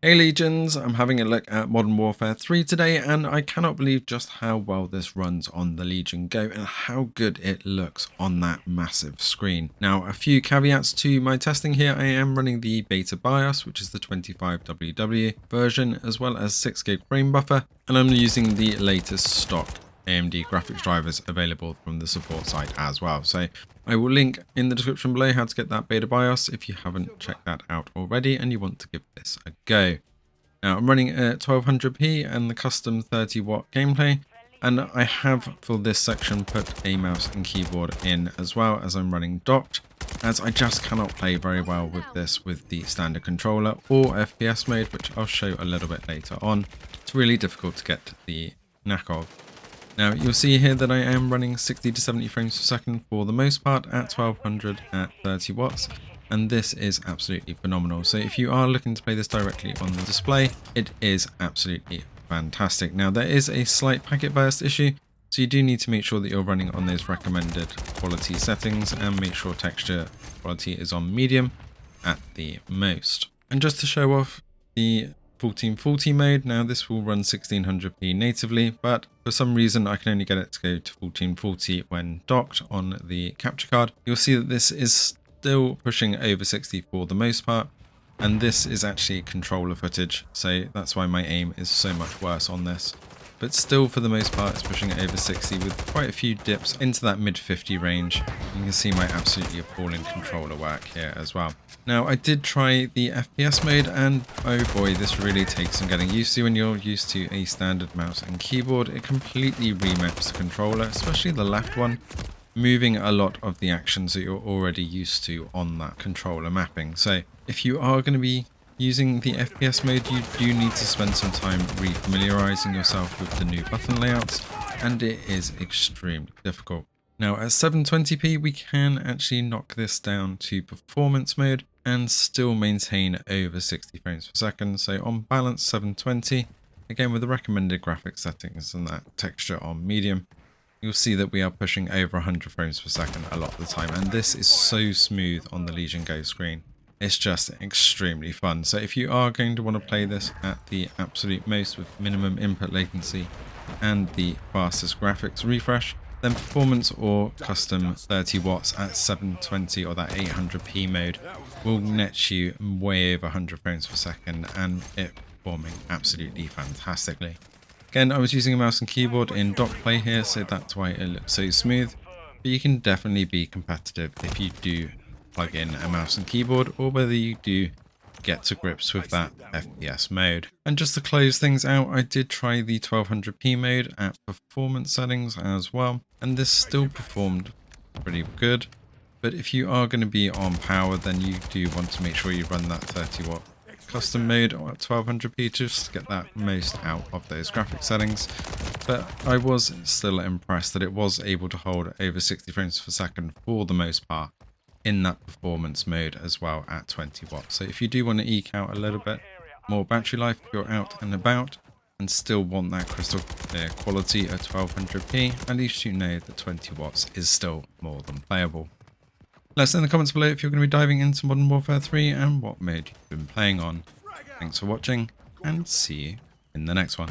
Hey Legions, I'm having a look at Modern Warfare 3 today, and I cannot believe just how well this runs on the Legion Go and how good it looks on that massive screen. Now, a few caveats to my testing here. I am running the beta BIOS, which is the 25WW version, as well as 6GB frame buffer, and I'm using the latest stock AMD graphics drivers available from the support site as well. So I will link in the description below how to get that beta BIOS if you haven't checked that out already and you want to give this a go. Now I'm running at 1200p and the custom 30-watt gameplay, and I have for this section put a mouse and keyboard in as well as I'm running docked, as I just cannot play very well with this with the standard controller or FPS mode, which I'll show a little bit later on. It's really difficult to get the knack of. Now you'll see here that I am running 60 to 70 frames per second for the most part at 1200 at 30 watts, and this is absolutely phenomenal. So if you are looking to play this directly on the display, it is absolutely fantastic. Now there is a slight packet burst issue, so you do need to make sure that you're running on those recommended quality settings and make sure texture quality is on medium at the most. And just to show off the 1440 mode, now this will run 1600p natively, but for some reason I can only get it to go to 1440 when docked on the capture card. You'll see that this is still pushing over 60 for the most part, and this is actually controller footage, so that's why my aim is so much worse on this. But still, for the most part, it's pushing it over 60 with quite a few dips into that mid 50 range. You can see my absolutely appalling controller work here as well. Now, I did try the FPS mode, and oh boy, this really takes some getting used to when you're used to a standard mouse and keyboard. It completely remaps the controller, especially the left one, moving a lot of the actions that you're already used to on that controller mapping. So if you are going to be using the FPS mode, you do need to spend some time re-familiarizing yourself with the new button layouts, and it is extremely difficult. Now at 720p we can actually knock this down to performance mode and still maintain over 60 frames per second. So on balance 720, again with the recommended graphics settings and that texture on medium, you'll see that we are pushing over 100 frames per second a lot of the time, and this is so smooth on the Legion Go screen. It's just extremely fun. So if you are going to want to play this at the absolute most with minimum input latency and the fastest graphics refresh, then performance or custom 30 watts at 720 or that 800p mode will net you way over 100 frames per second and it performing absolutely fantastically. Again, I was using a mouse and keyboard in dock play here, so that's why it looks so smooth, but you can definitely be competitive if you do plug in a mouse and keyboard, or whether you do get to grips with that FPS mode. And just to close things out, I did try the 1200p mode at performance settings as well, and this still performed pretty good. But if you are going to be on power, then you do want to make sure you run that 30 watt custom mode at 1200p just to get that most out of those graphic settings. But I was still impressed that it was able to hold over 60 frames per second for the most part in that performance mode as well at 20 watts. So if you do want to eke out a little bit more battery life if you're out and about and still want that crystal clear quality at 1200p, at least you know that 20 watts is still more than playable. Let us know in the comments below if you're going to be diving into Modern Warfare 3 and what mode you've been playing on. Thanks for watching, and see you in the next one.